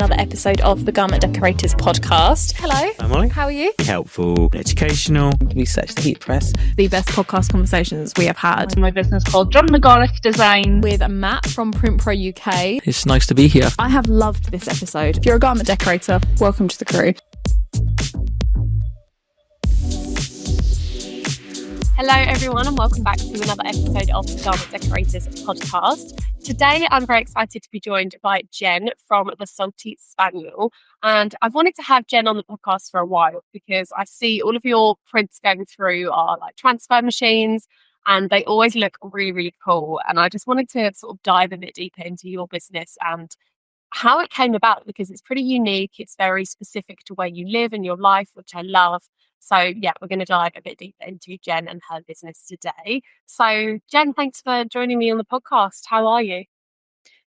another episode of the Garment Decorators Podcast. Hello. I'm Ollie. How are you? Helpful, educational. Research the heat press. The best podcast conversations we have had. My business called John McGorrick Design. With Matt from Print Pro UK. It's nice to be here. I have loved this episode. If you're a garment decorator, welcome to the crew. Hello everyone and welcome back to another episode of the Garment Decorators Podcast. Today I'm very excited to be joined by Jen from the Salty Spaniel, and I've wanted to have Jen on the podcast for a while because I see all of your prints going through are like transfer machines and they always look really, really cool, and I just wanted to sort of dive a bit deeper into your business and how it came about because it's pretty unique. It's very specific to where you live and your life, which I love. So yeah, we're going to dive a bit deeper into Jen and her business today. So Jen, thanks for joining me on the podcast. How are you?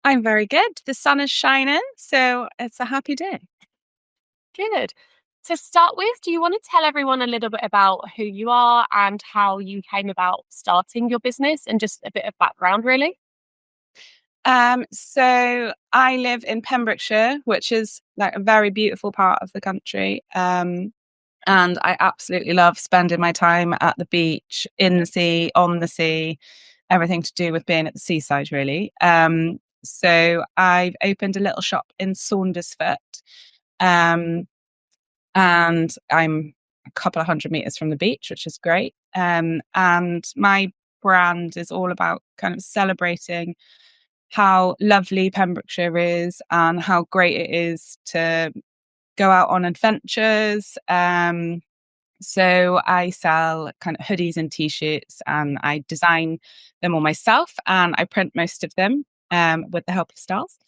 I'm very good. The sun is shining, so it's a happy day. Good. To start with, do you want to tell everyone a little bit about who you are and how you came about starting your business and just a bit of background, really? So I live in Pembrokeshire, which is like a very beautiful part of the country. And I absolutely love spending my time at the beach, in the sea, on the sea, everything to do with being at the seaside, really. So I've opened a little shop in Saundersfoot, and I'm a couple of 100 meters from the beach, which is great. And my brand is all about kind of celebrating how lovely Pembrokeshire is and how great it is to go out on adventures. So I sell kind of hoodies and t-shirts, and I design them all myself, and I print most of them with the help of stars.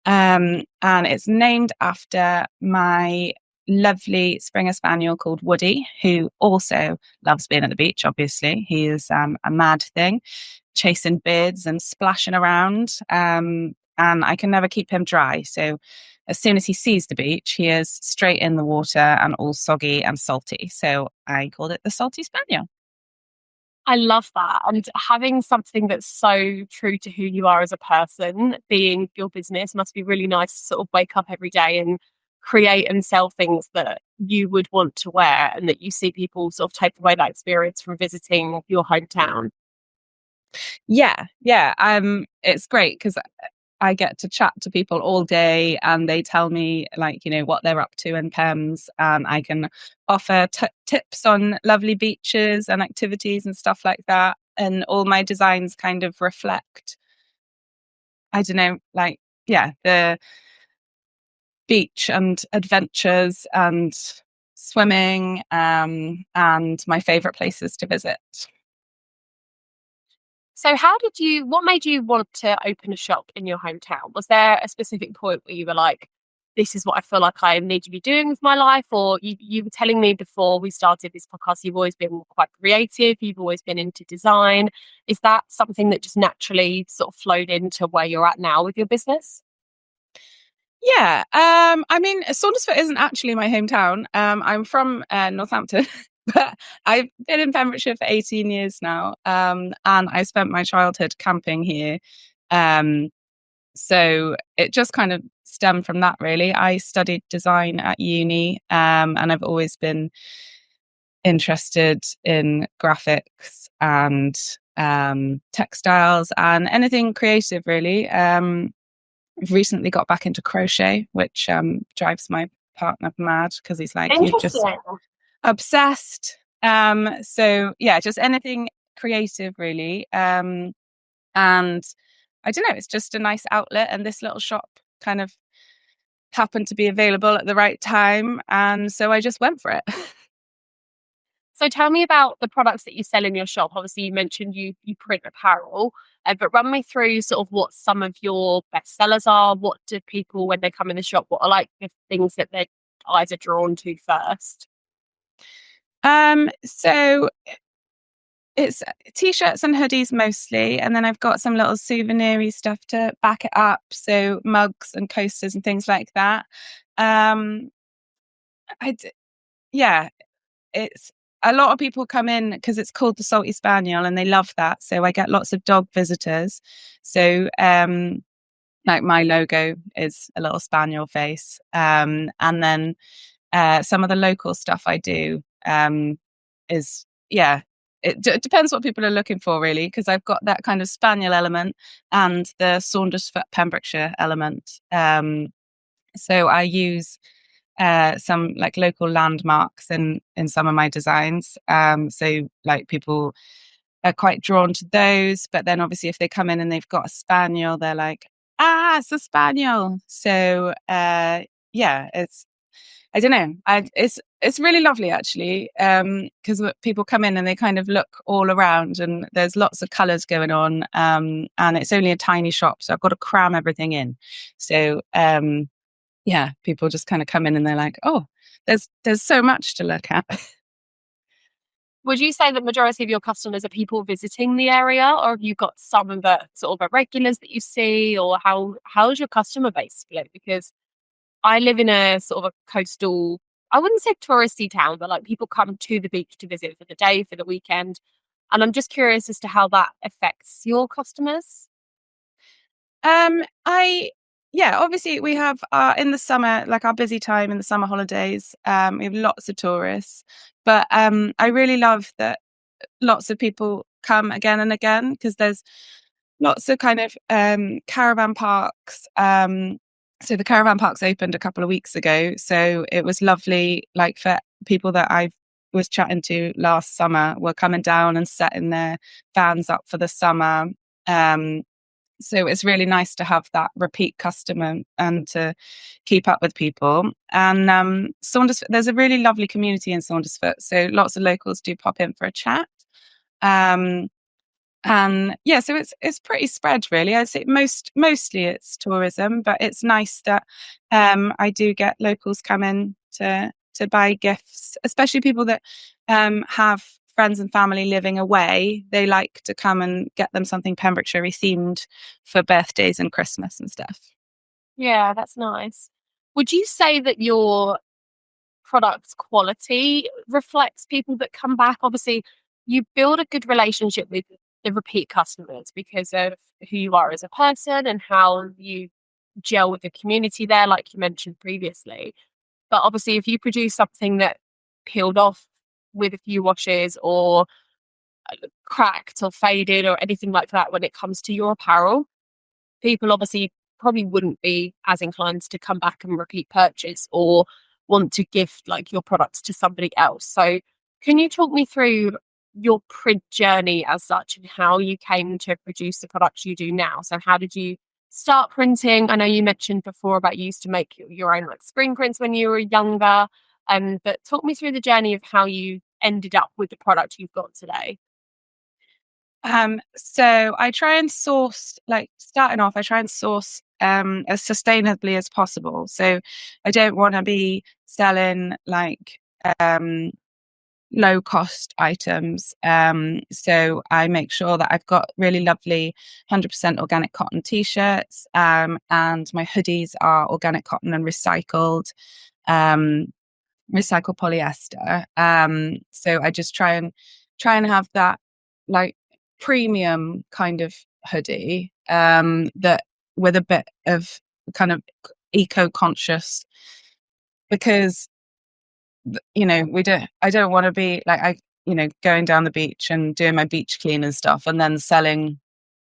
And it's named after my lovely Springer Spaniel called Woody, who also loves being at the beach, obviously. He is a mad thing, chasing birds and splashing around. And I can never keep him dry. So as soon as he sees the beach, he is straight in the water and all soggy and salty. So I called it the Salty Spaniel. I love that. And having something that's so true to who you are as a person, being your business, must be really nice to sort of wake up every day and create and sell things that you would want to wear and that you see people sort of take away that experience from visiting your hometown. Yeah. It's great because I get to chat to people all day and they tell me what they're up to in Pems, and I can offer tips on lovely beaches and activities and stuff like that. And all my designs kind of reflect, the beach and adventures and swimming, and my favorite places to visit. So what made you want to open a shop in your hometown? Was there a specific point where you were like, this is what I feel like I need to be doing with my life? Or you were telling me before we started this podcast, you've always been quite creative. You've always been into design. Is that something that just naturally sort of flowed into where you're at now with your business? Yeah. Saundersfoot isn't actually my hometown. I'm from Northampton. But I've been in Pembrokeshire for 18 years now, and I spent my childhood camping here. So it just kind of stemmed from that, really. I studied design at uni, and I've always been interested in graphics and textiles and anything creative, really. I've recently got back into crochet, which drives my partner mad because he's like, you're just obsessed. So yeah, just anything creative, really. And I don't know, it's just a nice outlet, and this little shop kind of happened to be available at the right time, and so I just went for it. So tell me about the products that you sell in your shop. Obviously, you mentioned you print apparel, but run me through sort of what some of your best sellers are. What do people, when they come in the shop, what are like the things that their eyes are drawn to first? So it's t-shirts and hoodies mostly, and then I've got some little souvenir-y stuff to back it up, so mugs and coasters and things like that. It's a lot of people come in because it's called the Salty Spaniel and they love that, so I get lots of dog visitors. So like my logo is a little spaniel face. And then some of the local stuff I do is, it depends what people are looking for, really, because I've got that kind of spaniel element and the Saundersfoot Pembrokeshire element. So I use some like local landmarks in some of my designs. So like people are quite drawn to those, but then obviously if they come in and they've got a spaniel, they're like, it's a spaniel. So it's, I don't know, it's really lovely actually, because people come in and they kind of look all around and there's lots of colours going on, and it's only a tiny shop, so I've got to cram everything in. So people just kind of come in and they're like, oh, there's so much to look at. Would you say that majority of your customers are people visiting the area, or have you got some of the sort of regulars that you see, or how's your customer base split? Because I live in a sort of a coastal, I wouldn't say touristy town, but like people come to the beach to visit for the day, for the weekend. And I'm just curious as to how that affects your customers. Obviously we have in the summer, like our busy time in the summer holidays, we have lots of tourists, but I really love that lots of people come again and again, because there's lots of kind of caravan parks. So the caravan parks opened a couple of weeks ago, so it was lovely, like for people that I was chatting to last summer were coming down and setting their vans up for the summer. So it's really nice to have that repeat customer and to keep up with people. And Saundersfoot, there's a really lovely community in Saundersfoot, so lots of locals do pop in for a chat. So it's pretty spread, really. I'd say mostly it's tourism, but it's nice that I do get locals come in to buy gifts, especially people that have friends and family living away. They like to come and get them something Pembrokeshire themed for birthdays and Christmas and stuff. Yeah, that's nice. Would you say that your product quality reflects people that come back? Obviously, you build a good relationship with the repeat customers because of who you are as a person and how you gel with the community there, like you mentioned previously. But obviously, if you produce something that peeled off with a few washes or cracked or faded or anything like that when it comes to your apparel, people obviously probably wouldn't be as inclined to come back and repeat purchase or want to gift like your products to somebody else. So can you talk me through your print journey as such and how you came to produce the products you do now? So how did you start printing? I know you mentioned before about you used to make your own like spring prints when you were younger. But talk me through the journey of how you ended up with the product you've got today. So I try and source, like starting off, I try and source as sustainably as possible. So I don't want to be selling like low cost items. So I make sure that I've got really lovely 100% organic cotton t-shirts, and my hoodies are organic cotton and recycled polyester. So I just try and have that like premium kind of hoodie, that with a bit of kind of eco-conscious, because I don't want to be like going down the beach and doing my beach clean and stuff and then selling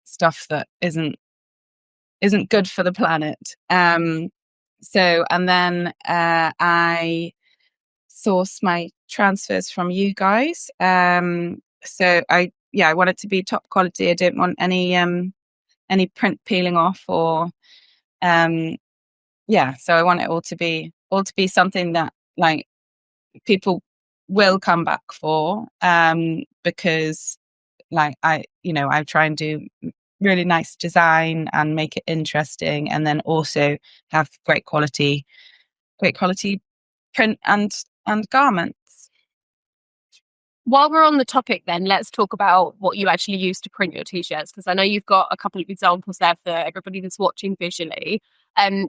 stuff that isn't good for the planet. So and then I source my transfers from you guys. So I want it to be top quality. I don't want any print peeling off or so I want it all to be something that like people will come back for, because like I try and do really nice design and make it interesting, and then also have great quality print and garments. While we're on the topic then, let's talk about what you actually use to print your t-shirts, because I know you've got a couple of examples there for everybody that's watching visually.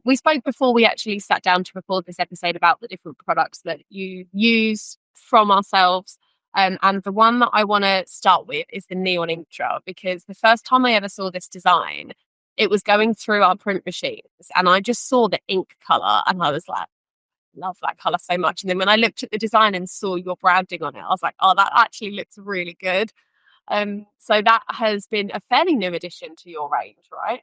We spoke before we actually sat down to record this episode about the different products that you use from ourselves. And the one that I want to start with is the Neon Intra, because the first time I ever saw this design, it was going through our print machines, and I just saw the ink color, and I was like, love that color so much. And then when I looked at the design and saw your branding on it, I was like, oh, that actually looks really good. So that has been a fairly new addition to your range, right?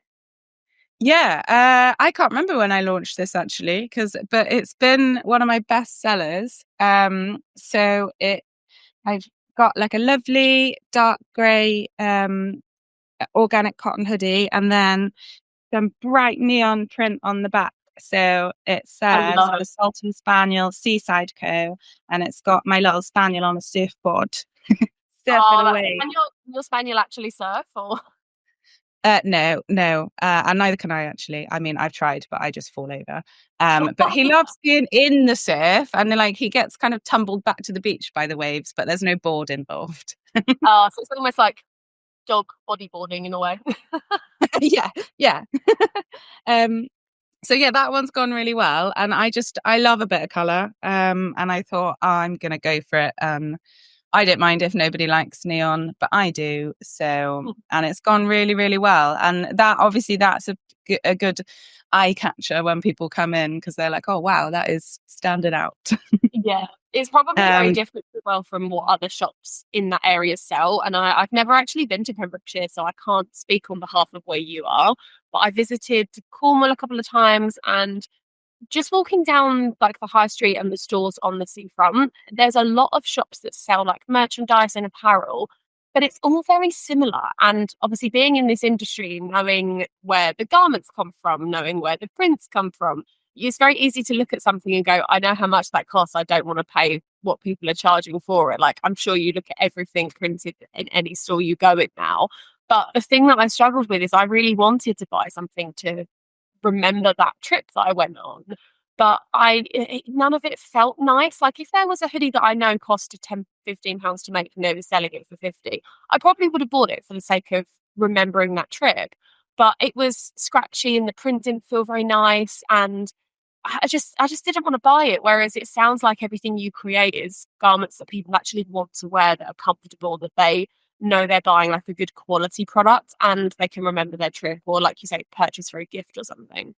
Yeah, I can't remember when I launched this actually, but it's been one of my best sellers. So I've got like a lovely dark grey organic cotton hoodie, and then some bright neon print on the back. So it I says love the it. Salty Spaniel Seaside Co, and it's got my little spaniel on a surfboard surfing Oh, away. can your spaniel actually surf, or? No, and neither can I actually. I mean, I've tried, but I just fall over. But he loves being in the surf, and like he gets kind of tumbled back to the beach by the waves, but there's no board involved. Oh, so it's almost like dog bodyboarding in a way. yeah. um, so yeah, that one's gone really well, and I love a bit of color. And I thought, oh, I'm gonna go for it. I don't mind if nobody likes neon, but I do. So, and it's gone really, really well. And that obviously that's a good eye catcher when people come in, because they're like, oh, wow, that is standing out. Yeah, it's probably very different as well from what other shops in that area sell. And I've never actually been to Pembrokeshire, so I can't speak on behalf of where you are. But I visited Cornwall a couple of times, and just walking down like the high street and the stores on the seafront, there's a lot of shops that sell like merchandise and apparel, but it's all very similar. And obviously, being in this industry, knowing where the garments come from, knowing where the prints come from, it's very easy to look at something and go, I know how much that costs. I don't want to pay what people are charging for it. Like, I'm sure you look at everything printed in any store you go in now. But the thing that I struggled with is I really wanted to buy something to remember that trip that I went on. But none of it felt nice. Like, if there was a hoodie that I know cost £10-15 to make and they were selling it for 50, I probably would have bought it for the sake of remembering that trip. But it was scratchy and the print didn't feel very nice, and I just didn't want to buy it. Whereas it sounds like everything you create is garments that people actually want to wear, that are comfortable, that they know they're buying like a good quality product and they can remember their trip, or like you say, purchase for a gift or something.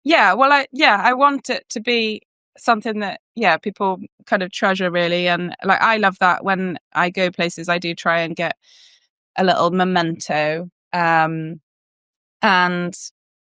Yeah, well, I want it to be something that people kind of treasure really, and like I love that when I go places, I do try and get a little memento. And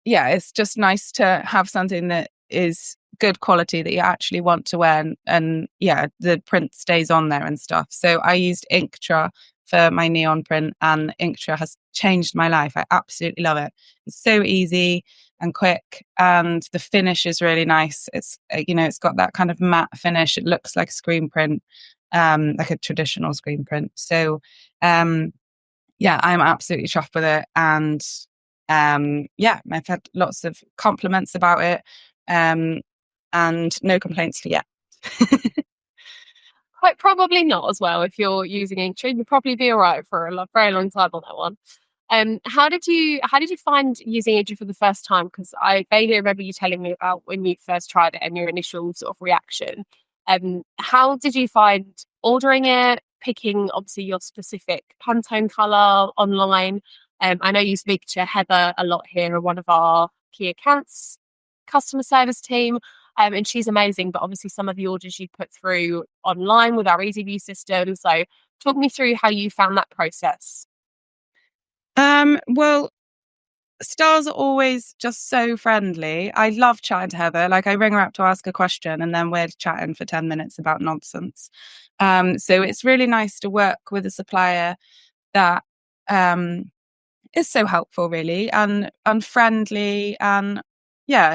yeah, it's just nice to have something that is good quality that you actually want to wear, and the print stays on there and stuff. So I used Inktra for my neon print, and Inktra has changed my life. I absolutely love it. It's so easy and quick, and the finish is really nice. It's it's got that kind of matte finish. It looks like a screen print, like a traditional screen print. So I'm absolutely chuffed with it, and I've had lots of compliments about it, and no complaints for yet. Quite probably not as well. If you're using Inktree, you'll probably be all right for a very long time on that one. How did you find using Inktree for the first time? Because I vaguely remember you telling me about when you first tried it and your initial sort of reaction. How did you find ordering it, picking obviously your specific Pantone color online? I know you speak to Heather a lot here, one of our key accounts customer service team, and she's amazing. But obviously, some of the orders you put through online with our Easy View system. So, talk me through how you found that process. Well, stars are always just so friendly. I love chatting to Heather. Like, I ring her up to ask a question, and then we're chatting for 10 minutes about nonsense. So it's really nice to work with a supplier that is so helpful, really, and friendly, and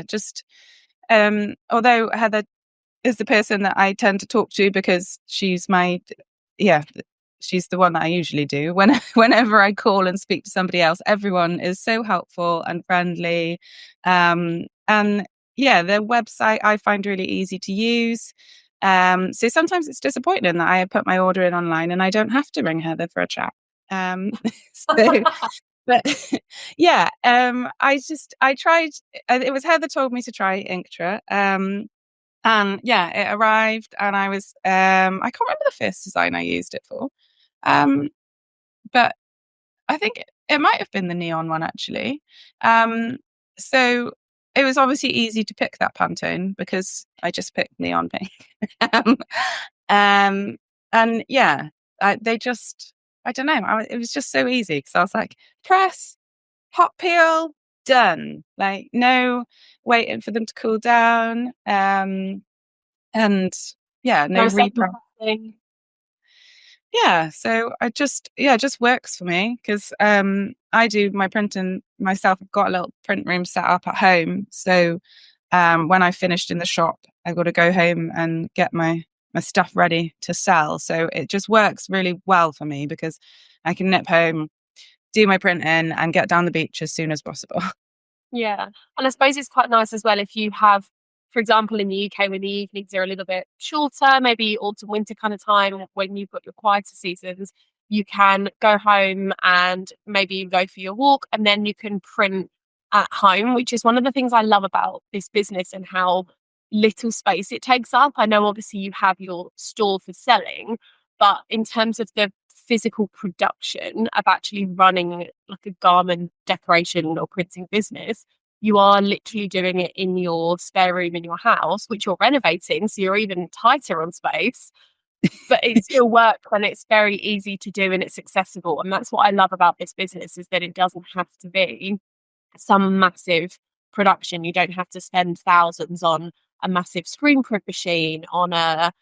just although Heather is the person that I tend to talk to, because she's she's the one that I usually do whenever I call and speak to somebody else. Everyone is so helpful and friendly, and their website I find really easy to use. So sometimes it's disappointing that I put my order in online and I don't have to ring Heather for a chat. So but I tried. It was Heather told me to try Inktra, and it arrived, and I was I can't remember the first design I used it for, but I think It might have been the neon one, actually. So it was obviously easy to pick that Pantone because I just picked neon pink. um, and yeah, I don't know. It was just so easy because I was like, press, hot peel, done. Like, no waiting for them to cool down. And yeah, no second repro. pressing. Yeah, so it just works for me because I do my printing myself. I've got a little print room set up at home. So when I finished in the shop, I got to go home and get my stuff ready to sell. So it just works really well for me because I can nip home, do my printing, and get down the beach as soon as possible. Yeah. And I suppose it's quite nice as well if you have, for example, in the UK, when the evenings are a little bit shorter, maybe autumn, winter kind of time, when you've got your quieter seasons, you can go home and maybe you go for your walk and then you can print at home, which is one of the things I love about this business and how little space it takes up. I know obviously you have your store for selling, but in terms of the physical production of actually running like a garment decoration or printing business, you are literally doing it in your spare room in your house, which you're renovating. So you're even tighter on space, but it still works and it's very easy to do and it's accessible. And that's what I love about this business is that it doesn't have to be some massive production. You don't have to spend thousands on a massive screen print machine, on a,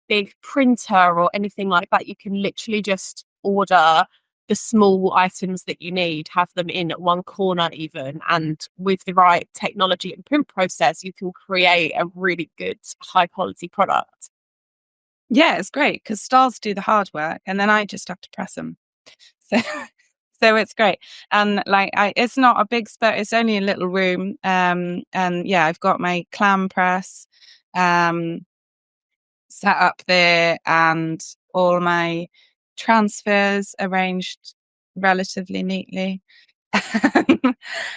big printer or anything like that. You can literally just order the small items that you need, have them in at one corner even, and with the right technology and print process, you can create a really good high quality product. Yeah, it's great because stars do the hard work and then I just have to press them. So so it's great. And like it's not a big space, it's only a little room. And yeah, I've got my clam press set up there and all my transfers arranged relatively neatly.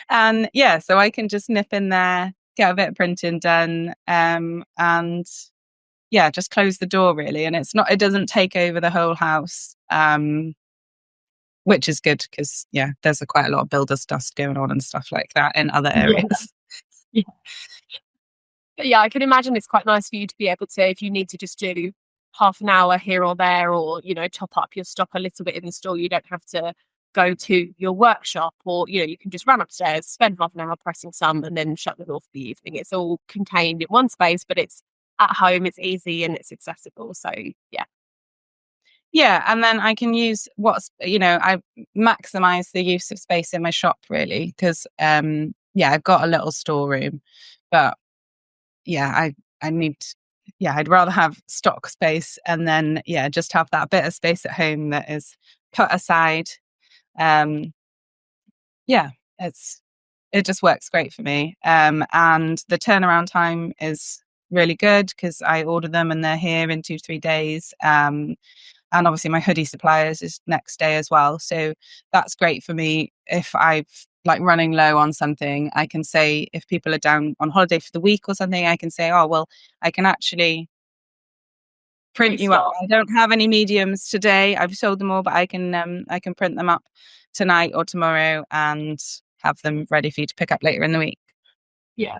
And yeah, so I can just nip in there, get a bit of printing done, and yeah, just close the door really. And it doesn't take over the whole house, which is good because yeah, there's quite a lot of builder's dust going on and stuff like that in other areas. Yeah. But yeah, I can imagine it's quite nice for you to be able to, if you need to just do half an hour here or there, or, top up your stock a little bit in the store, you don't have to go to your workshop, or, you can just run upstairs, spend half an hour pressing some and then shut the door for the evening. It's all contained in one space, but it's at home, it's easy and it's accessible. So yeah. Yeah, and then I can use I maximize the use of space in my shop really because yeah, I've got a little storeroom, but yeah, I need I'd rather have stock space and then yeah, just have that bit of space at home that is put aside. Yeah, it just works great for me. And the turnaround time is really good because I order them and they're here in 2-3 days. And obviously my hoodie suppliers is next day as well. So that's great for me. If I've like running low on something, I can say if people are down on holiday for the week or something, I can say, oh, well, I can actually print you up. I don't have any mediums today. I've sold them all, but I can print them up tonight or tomorrow and have them ready for you to pick up later in the week. Yeah.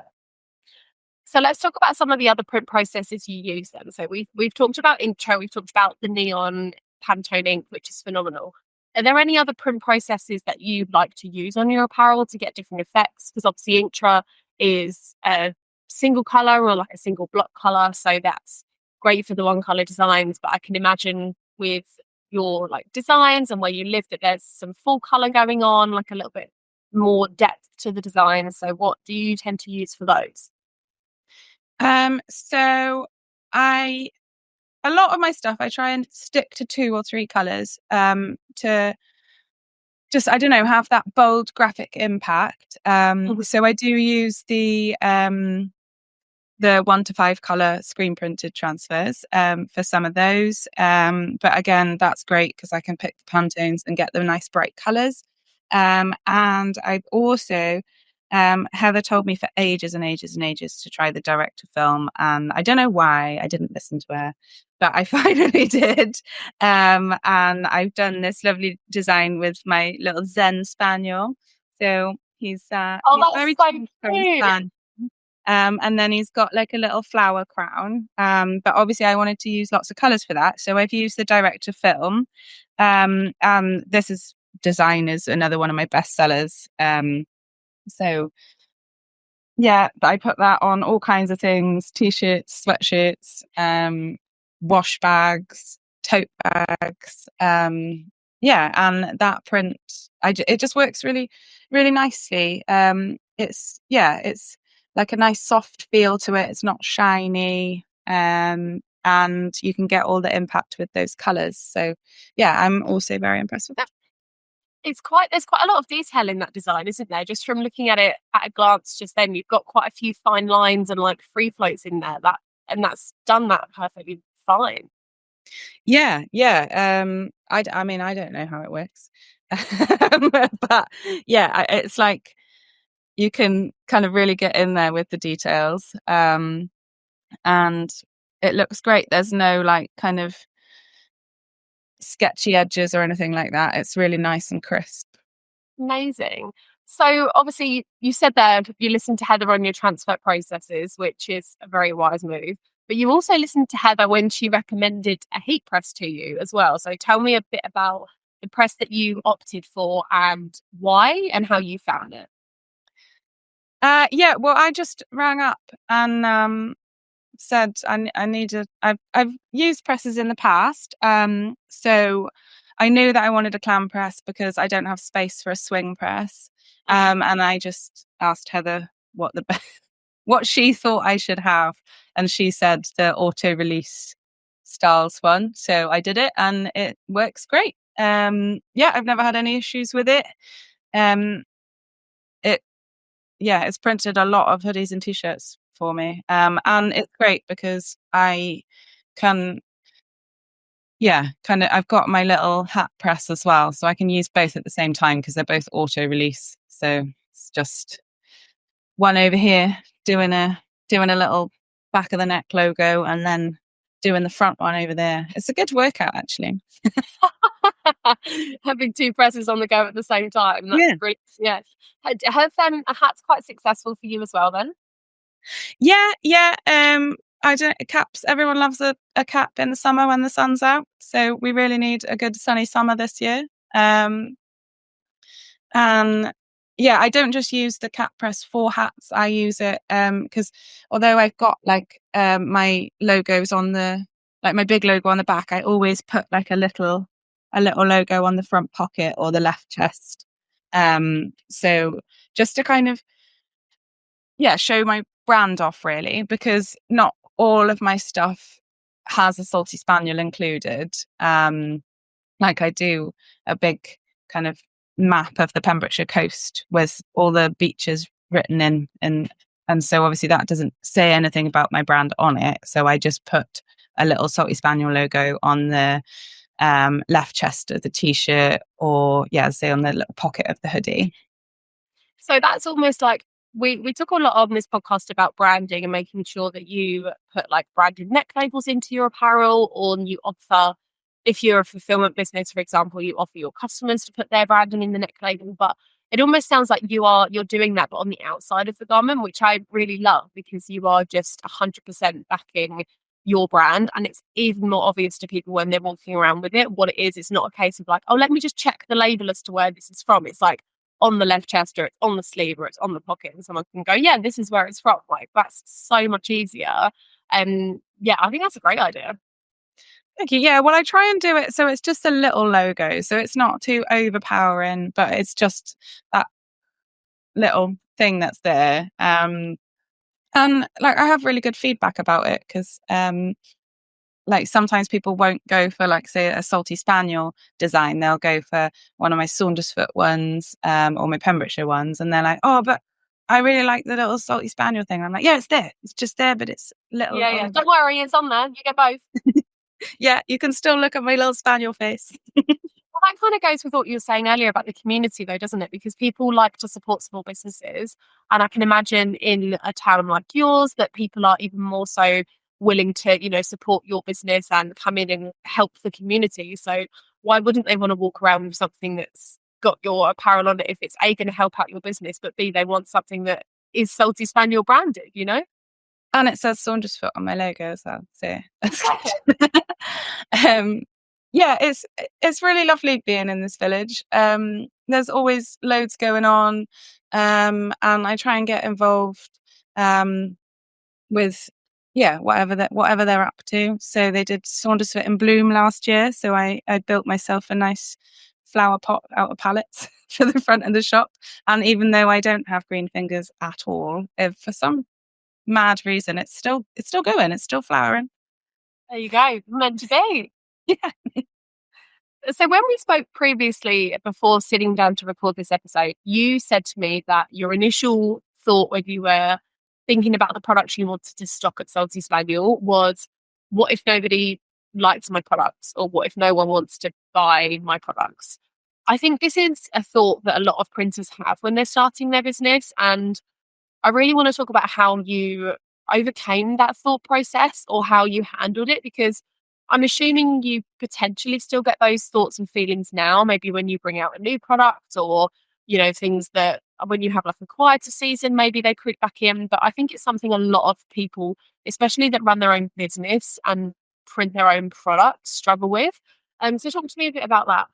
So let's talk about some of the other print processes you use then. So we've talked about intro, we've talked about the neon Pantone ink, which is phenomenal. Are there any other print processes that you'd like to use on your apparel to get different effects? Because obviously Intra is a single color or like a single block color, so that's great for the one color designs. But I can imagine with your like designs and where you live that there's some full color going on, like a little bit more depth to the design. So what do you tend to use for those? So a lot of my stuff, I try and stick to 2 or 3 colors, to just, I don't know, have that bold graphic impact. So I do use the 1 to 5 color screen printed transfers, for some of those. But again, that's great because I can pick the Pantones and get the nice bright colors. And I've also Heather told me for ages and ages and ages to try the direct to film, and I don't know why I didn't listen to her, but I finally did. And I've done this lovely design with my little Zen Spaniel. So he's that's very so cute for his cute. son. And then he's got like a little flower crown. But obviously I wanted to use lots of colours for that. So I've used the direct to film. This is design is another one of my best sellers. So yeah, I put that on all kinds of things: t-shirts, sweatshirts, wash bags, tote bags. Yeah, and that print, it just works really, really nicely. It's like a nice soft feel to it. It's not shiny, and you can get all the impact with those colours. So yeah, I'm also very impressed with that. There's quite a lot of detail in that design, isn't there? Just from looking at it at a glance, just then you've got quite a few fine lines and like free floats in there. That's done that perfectly fine. Yeah. I mean, I don't know how it works, but yeah, it's like you can kind of really get in there with the details, and it looks great. There's no like kind of sketchy edges or anything like that. It's really nice and crisp. Amazing. So obviously you said there you listened to Heather on your transfer processes, which is a very wise move. But you also listened to Heather when she recommended a heat press to you as well. So tell me a bit about the press that you opted for and why and how you found it. Yeah, well, I just rang up and said I needed. I've used presses in the past, so I knew that I wanted a clam press because I don't have space for a swing press, and I just asked Heather what she thought I should have, and she said the auto release styles one. So I did it, and it works great. Yeah, I've never had any issues with it. It's printed a lot of hoodies and t-shirts for me. And it's great because I can, I've got my little hat press as well. So I can use both at the same time because they're both auto release. So it's just one over here doing a little back of the neck logo and then doing the front one over there. It's a good workout actually. Having two presses on the go at the same time. That's brilliant. Yeah. Have a hat's quite successful for you as well then? Yeah. I don't caps. Everyone loves a cap in the summer when the sun's out. So we really need a good sunny summer this year. And yeah, I don't just use the cap press for hats. I use it because although I've got like my logos on my big logo on the back, I always put like a little logo on the front pocket or the left chest. So just to kind of show my brand off really, because not all of my stuff has a Salty Spaniel included. Like I do a big kind of map of the Pembrokeshire coast with all the beaches written in, and so obviously that doesn't say anything about my brand on it. So I just put a little Salty Spaniel logo on the left chest of the t-shirt, or say on the little pocket of the hoodie. So that's almost like we talk a lot on this podcast about branding and making sure that you put like branded neck labels into your apparel, or you offer, if you're a fulfillment business, for example, you offer your customers to put their branding in the neck label. But it almost sounds like you're doing that, but on the outside of the garment, which I really love, because you are just 100% backing your brand. And it's even more obvious to people when they're walking around with it what it is. It's not a case of like, oh, let me just check the label as to where this is from. It's like on the left chest, or it's on the sleeve, or it's on the pocket, and someone can go, yeah, this is where it's from. Like, that's so much easier. And I think that's a great idea. Thank you. Yeah, well, I try and do it so it's just a little logo, so it's not too overpowering, but it's just that little thing that's there. And like I have really good feedback about it, because like sometimes people won't go for like say a Salty Spaniel design, they'll go for one of my Saundersfoot ones or my Pembrokeshire ones, and they're like, oh, but I really like the little Salty Spaniel thing. I'm like, yeah, it's there, it's just there, but it's little. Yeah. Don't worry, it's on there, you get both. Yeah, you can still look at my little spaniel face. Well, that kind of goes with what you were saying earlier about the community, though, doesn't it? Because people like to support small businesses. And I can imagine in a town like yours that people are even more so willing to, support your business and come in and help the community. So why wouldn't they want to walk around with something that's got your apparel on it if it's A, going to help out your business, but B, they want something that is Salty Spaniel branded? And it says Saundersfoot on my logo as well. So that's good. um, yeah, it's really lovely being in this village. There's always loads going on, and I try and get involved with whatever they're up to. So they did Saundersfoot in Bloom last year. So I built myself a nice flower pot out of pallets for the front of the shop. And even though I don't have green fingers at all, if for some mad reason it's still going, it's still flowering. There you go, meant to be. Yeah. So when we spoke previously before sitting down to record this episode, you said to me that your initial thought when you were thinking about the products you wanted to stock at Salty Spaniel was, what if nobody likes my products, or what if no one wants to buy my products? I think this is a thought that a lot of printers have when they're starting their business, and I really want to talk about how you overcame that thought process or how you handled it, because I'm assuming you potentially still get those thoughts and feelings now, maybe when you bring out a new product, or, things that when you have like a quieter season, maybe they creep back in. But I think it's something a lot of people, especially that run their own business and print their own products, struggle with. So talk to me a bit about that.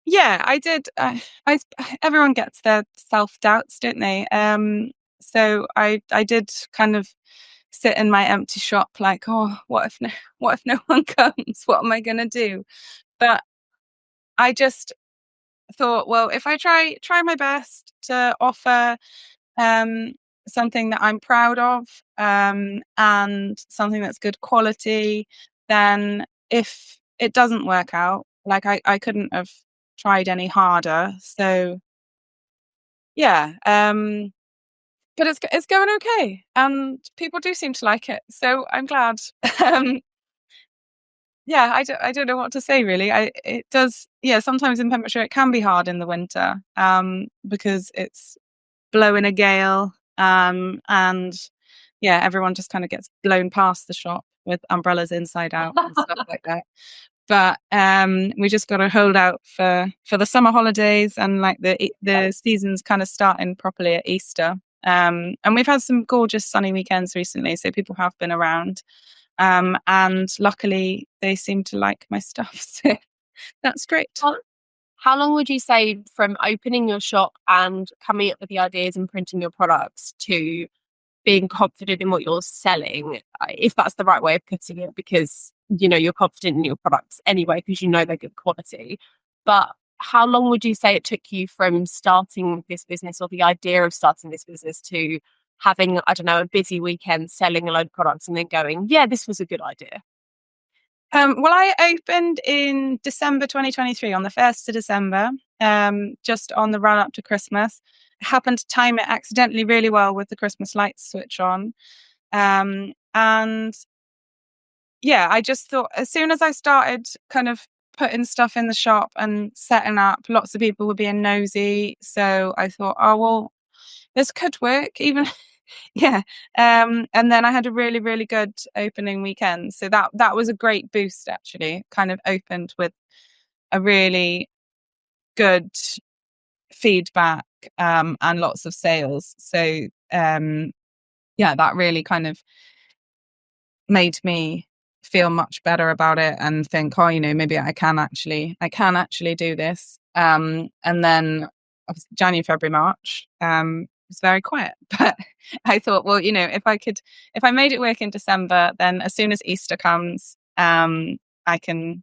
Yeah, I did. Everyone gets their self-doubts, don't they? So I did kind of sit in my empty shop like, oh, what if no one comes? What am I going to do? But I just thought, well, if I try my best to offer something that I'm proud of, and something that's good quality, then if it doesn't work out, like I couldn't have tried any harder. So yeah, but it's going okay, and people do seem to like it, so I'm glad. um, yeah, I don't know what to say really. It does. Yeah, sometimes in Pembrokeshire it can be hard in the winter, because it's blowing a gale, and yeah, everyone just kind of gets blown past the shop with umbrellas inside out and stuff like that. But we just got to hold out for the summer holidays, and like the season's kind of starting properly at Easter. And we've had some gorgeous sunny weekends recently, so people have been around. And luckily they seem to like my stuff, so that's great. How long would you say from opening your shop and coming up with the ideas and printing your products to being confident in what you're selling, if that's the right way of putting it, because you're confident in your products anyway because they're good quality, but how long would you say it took you from starting this business or the idea of starting this business to having, I don't know, a busy weekend selling a load of products and then going, yeah, this was a good idea? Well, I opened in December 2023, on the 1st of December, just on the run up to Christmas. I happened to time it accidentally really well with the Christmas lights switch on. And yeah, I just thought as soon as I started kind of putting stuff in the shop and setting up, lots of people were being nosy. So I thought, oh, well, this could work even. Yeah. And then I had a really, really good opening weekend. So that was a great boost, actually. Kind of opened with a really good feedback, and lots of sales. So yeah, that really kind of made me feel much better about it and think, oh, maybe I can actually do this. And then January, February, March, was very quiet. But I thought, well, if I made it work in December, then as soon as Easter comes, I can,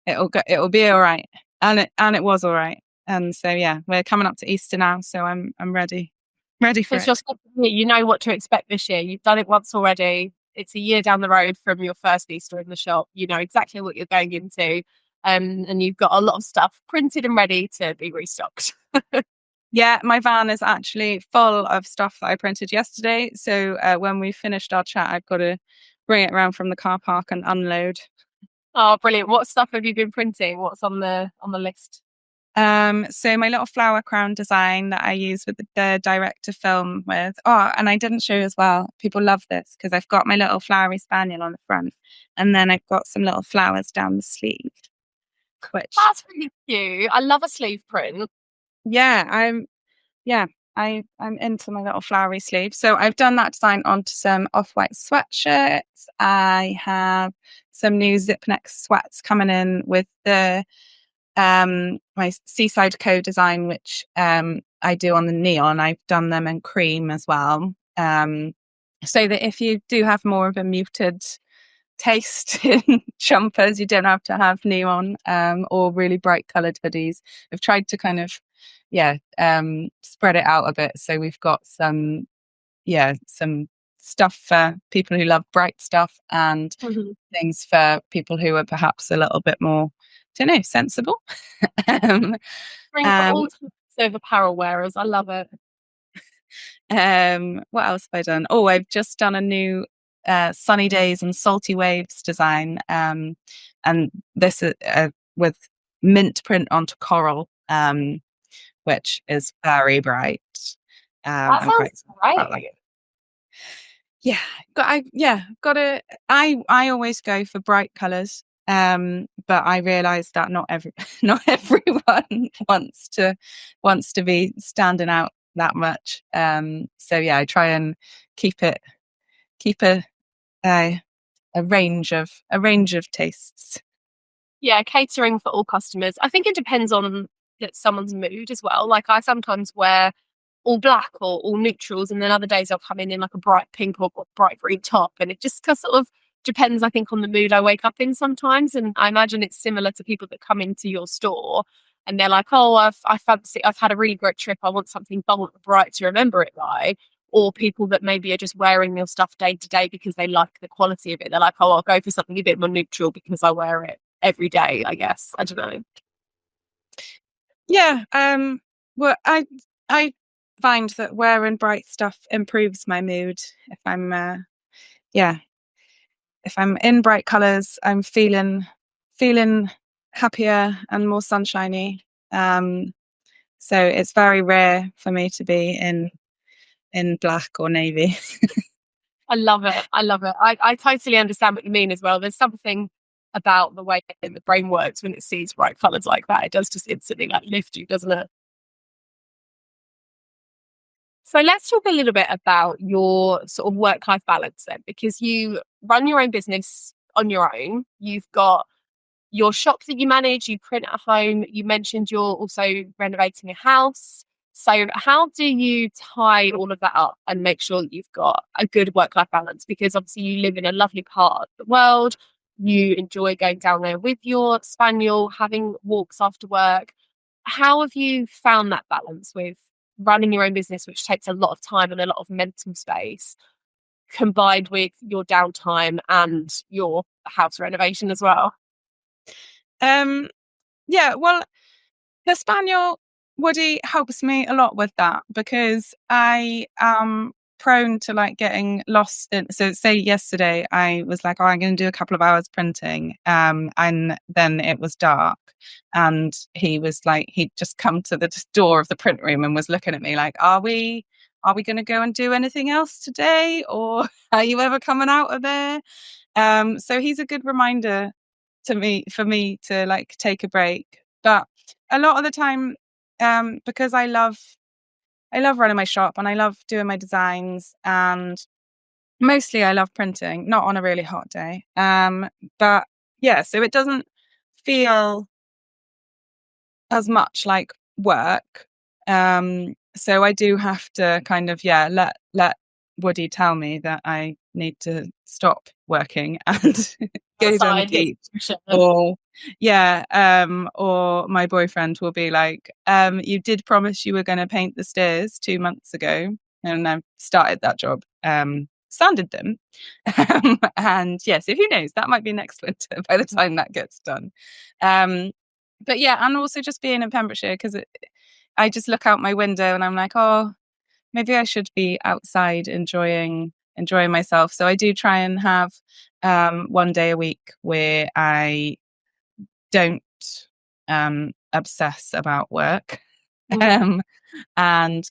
it'll be all right. And it was all right. And so yeah, we're coming up to Easter now, so I'm ready for it. Just you know what to expect this year. You've done it once already. It's a year down the road from your first Easter in the shop. You know exactly what you're going into. And you've got a lot of stuff printed and ready to be restocked. Yeah, my van is actually full of stuff that I printed yesterday. So when we finished our chat, I've got to bring it around from the car park and unload. Oh, brilliant. What stuff have you been printing? What's on the list? So my little flower crown design that I use with the director film with. Oh, and I didn't show you as well. People love this because I've got my little flowery spaniel on the front, and then I've got some little flowers down the sleeve. Which That's really cute. I love a sleeve print. I'm into my little flowery sleeve. So I've done that design onto some off-white sweatshirts. I have some new zip neck sweats coming in with the my seaside co-design, which I do on the neon. I've done them in cream as well, so that if you do have more of a muted taste in jumpers, you don't have to have neon or really bright coloured hoodies. I've tried to kind of spread it out a bit, so we've got some stuff for people who love bright stuff and things for people who are perhaps a little bit more, sensible. Bring for all types of apparel wearers. I love it. What else have I done? Oh, I've just done a new sunny days and salty waves design, and this is with mint print onto coral, which is very bright. That sounds great. I always go for bright colours, but I realise that not everyone wants to be standing out that much. So I try and keep a range of tastes. Yeah, catering for all customers. I think it depends on someone's mood as well. Like I sometimes wear all black or all neutrals, and then other days I'll come in like a bright pink or bright green top, and it just sort of depends, I think, on the mood I wake up in sometimes. And I imagine it's similar to people that come into your store and they're like, oh, I've had a really great trip, I want something bold and bright to remember it by. Or people that maybe are just wearing your stuff day to day because they like the quality of it. They're like, oh, I'll go for something a bit more neutral because I wear it every day, I guess. I don't know. Yeah. Well, I find that wearing bright stuff improves my mood. If I'm in bright colours, I'm feeling happier and more sunshiny. So it's very rare for me to be in black or navy. I love it. I totally understand what you mean as well. There's something about the way the brain works when it sees bright colours like that. It does just instantly lift you, doesn't it? So let's talk a little bit about your sort of work-life balance then, because you run your own business on your own. You've got your shop that you manage, you print at home. You mentioned you're also renovating a house. So how do you tie all of that up and make sure that you've got a good work-life balance? Because obviously you live in a lovely part of the world. You enjoy going down there with your spaniel, having walks after work. How have you found that balance with running your own business, which takes a lot of time and a lot of mental space, combined with your downtime and your house renovation as well? Well, the spaniel Woody helps me a lot with that because I am prone to getting lost in. So say yesterday I was like, oh, I'm going to do a couple of hours printing, and then it was dark, and he was like, he'd just come to the door of the print room and was looking at me like, are we going to go and do anything else today, or are you ever coming out of there? So he's a good reminder for me to take a break. But a lot of the time, because I love running my shop and I love doing my designs, and mostly I love printing, not on a really hot day. But so it doesn't feel as much like work. So I do have to kind of let Woody tell me that I need to stop working and go down the beach. Or my boyfriend will be like, you did promise you were going to paint the stairs 2 months ago, and I've started that job. Sanded them. And yes, who knows, that might be next winter by the time that gets done. But and also just being in Pembrokeshire, because I just look out my window and I'm like, oh, maybe I should be outside enjoying enjoying myself. So I do try and have one day a week where I don't obsess about work, and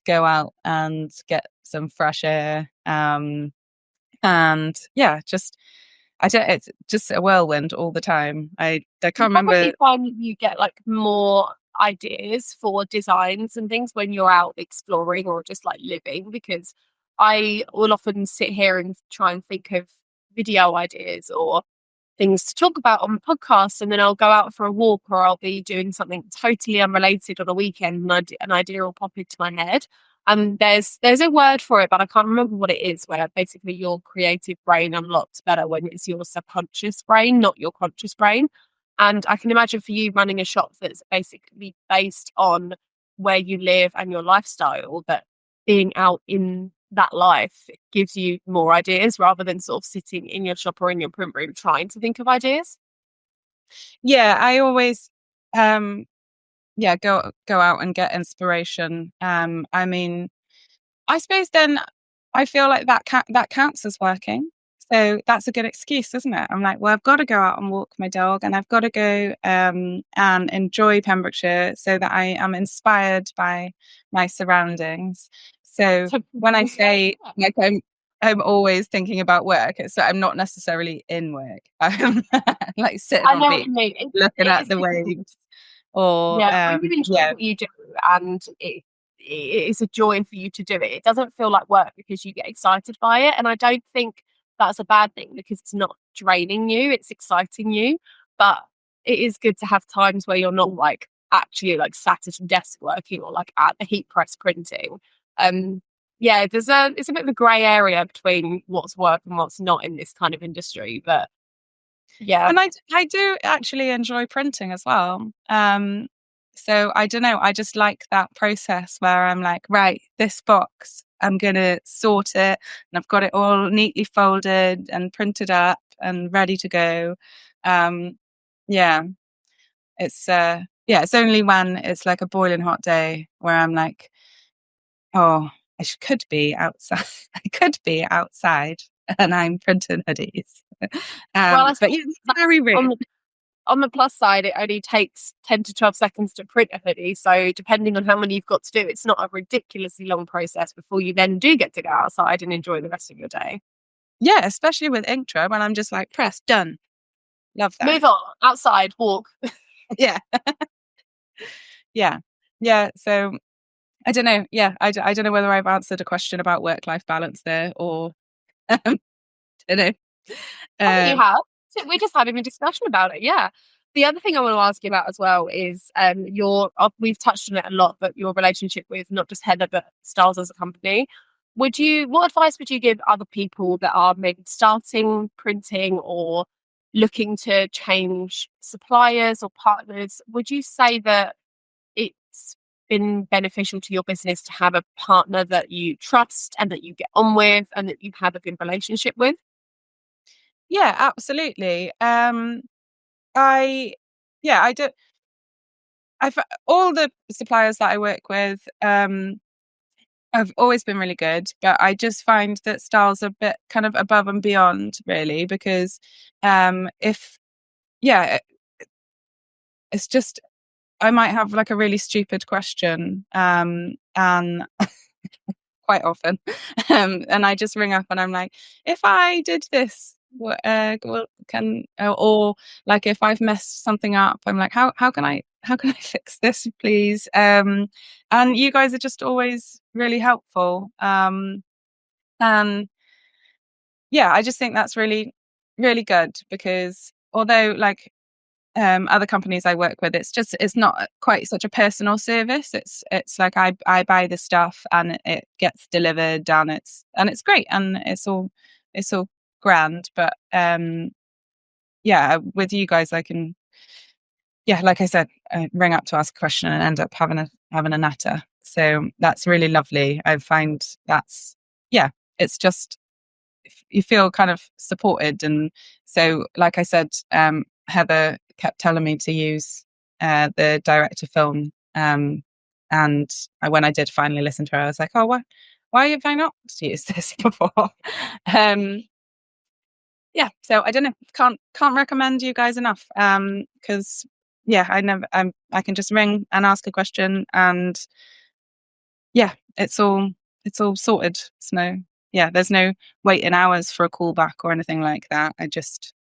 go out and get some fresh air. And yeah, just I don't. It's just a whirlwind all the time. I can't remember. Probably find you get like more ideas for designs and things when you're out exploring or just like living, because I will often sit here and try and think of video ideas or things to talk about on the podcast, and then I'll go out for a walk or I'll be doing something totally unrelated on a weekend, and an idea will pop into my head. And there's a word for it, but I can't remember what it is, where basically your creative brain unlocks better when it's your subconscious brain, not your conscious brain. And I can imagine for you running a shop that's basically based on where you live and your lifestyle, that being out in that life gives you more ideas rather than sort of sitting in your shop or in your print room trying to think of ideas. Yeah, I always go out and get inspiration. I mean, I suppose then I feel like that counts as working. So that's a good excuse, isn't it? I'm like, well, I've got to go out and walk my dog, and I've got to go and enjoy Pembrokeshire so that I am inspired by my surroundings. So when I say like I'm always thinking about work, it's that I'm not necessarily in work. I'm like sitting on the beach looking at the waves. Or when you enjoy what you do and it is a joy for you to do it, it doesn't feel like work because you get excited by it. And I don't think that's a bad thing, because it's not draining you, it's exciting you. But it is good to have times where you're not like actually like sat at a desk working or like at the heat press printing. It's a bit of a grey area between what's work and what's not in this kind of industry. But yeah. And I do actually enjoy printing as well. So I don't know, I just like that process where I'm like, right, this box, I'm going to sort it, and I've got it all neatly folded and printed up and ready to go. It's only when it's like a boiling hot day where I'm like, oh, could be outside. I could be outside and I'm printing hoodies. But yeah, it's very rare. On the plus side, it only takes 10 to 12 seconds to print a hoodie. So depending on how many you've got to do, it's not a ridiculously long process before you then do get to go outside and enjoy the rest of your day. Yeah, especially with Inktra, when I'm just like, press, done. Love that. Move on, outside, walk. Yeah. Yeah. So I don't know. Yeah, I don't know whether I've answered a question about work-life balance there, or I don't know. I think you have. We're just having a discussion about it. Yeah. The other thing I want to ask you about as well is we've touched on it a lot, but your relationship with not just Heather but Styles as a company. What advice would you give other people that are maybe starting printing or looking to change suppliers or partners? Would you say that it's been beneficial to your business to have a partner that you trust and that you get on with and that you have a good relationship with? Yeah, absolutely. I do. All the suppliers that I work with, have always been really good, but I just find that Styles are a bit kind of above and beyond, really, because it's just I might have like a really stupid question, and quite often, and I just ring up and I'm like, if I did this, or like if I've messed something up, I'm like, how can I fix this, please? And you guys are just always really helpful. And yeah, I just think that's really, really good, because although like other companies I work with, it's not quite such a personal service. It's like I buy the stuff and it gets delivered, and it's great, and it's all grand. But with you guys, I can, like I said, ring up to ask a question and end up having a natter. So that's really lovely. I find it's just, you feel kind of supported. And so, like I said, Heather kept telling me to use the direct to film, and when I did finally listen to her, I was like, oh, why have I not used this before? Yeah, so I don't know, can't recommend you guys enough. Because I can just ring and ask a question, and yeah, it's all sorted. There's no waiting hours for a call back or anything like that. Just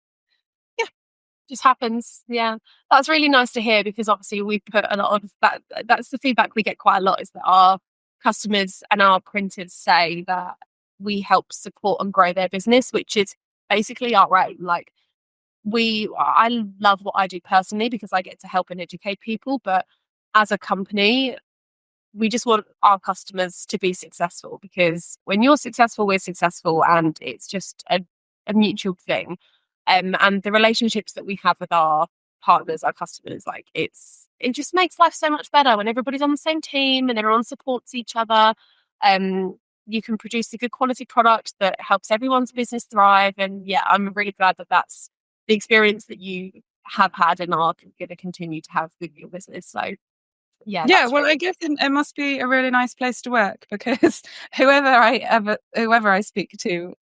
happens. Yeah, that's really nice to hear, because obviously we put a lot of that. That's the feedback we get quite a lot, is that our customers and our printers say that we help support and grow their business, which is basically our aim. Like, I love what I do personally because I get to help and educate people, but as a company, we just want our customers to be successful, because when you're successful, we're successful, and it's just a mutual thing. And the relationships that we have with our partners, our customers, like it just makes life so much better when everybody's on the same team and everyone supports each other. You can produce a good quality product that helps everyone's business thrive. And yeah, I'm really glad that that's the experience that you have had and are going to continue to have with your business. So yeah, Yeah, well, I guess it must be a really nice place to work, because whoever I speak to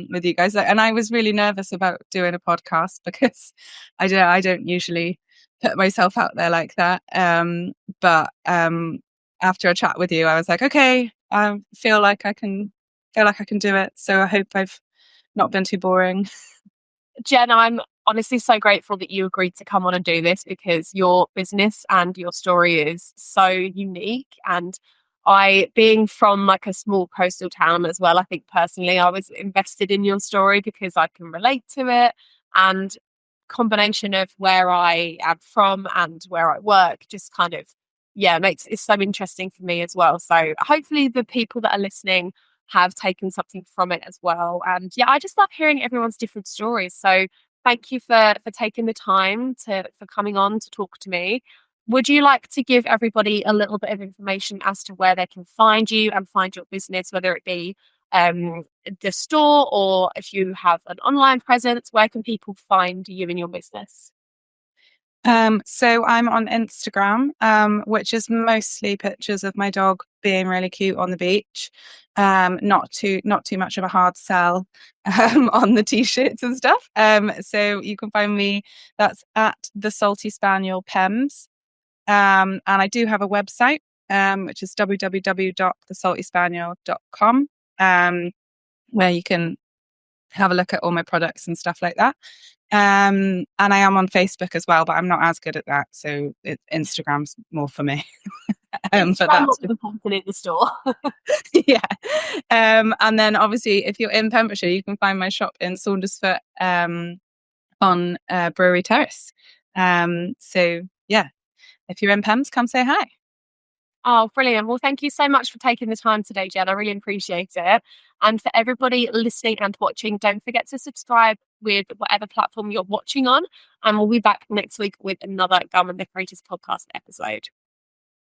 with you guys, and I was really nervous about doing a podcast because I don't usually put myself out there like that. But after a chat with you, I was like, okay, I feel like I can do it. So I hope I've not been too boring. Jen, I'm honestly so grateful that you agreed to come on and do this, because your business and your story is so unique. And being from like a small coastal town as well, I think personally I was invested in your story because I can relate to it. And combination of where I am from and where I work just kind of, makes it so interesting for me as well. So hopefully the people that are listening have taken something from it as well. And yeah, I just love hearing everyone's different stories. So thank you for taking the time for coming on to talk to me. Would you like to give everybody a little bit of information as to where they can find you and find your business, whether it be the store, or if you have an online presence, where can people find you and your business? So I'm on Instagram, which is mostly pictures of my dog being really cute on the beach. Not too much of a hard sell on the t-shirts and stuff. So you can find me. That's at the Salty Spaniel Pems. And I do have a website, which is www.thesaltyspaniel.com, where you can have a look at all my products and stuff like that. And I am on Facebook as well, but I'm not as good at that. So Instagram's more for me. But that's the content in the store. Yeah. And then obviously, if you're in Pembrokeshire, you can find my shop in Saundersfoot on Brewery Terrace. So yeah, if you're in Pems, come say hi. Oh, brilliant. Well, thank you so much for taking the time today, Jen. I really appreciate it. And for everybody listening and watching, don't forget to subscribe with whatever platform you're watching on. And we'll be back next week with another Garment Decorators Podcast episode.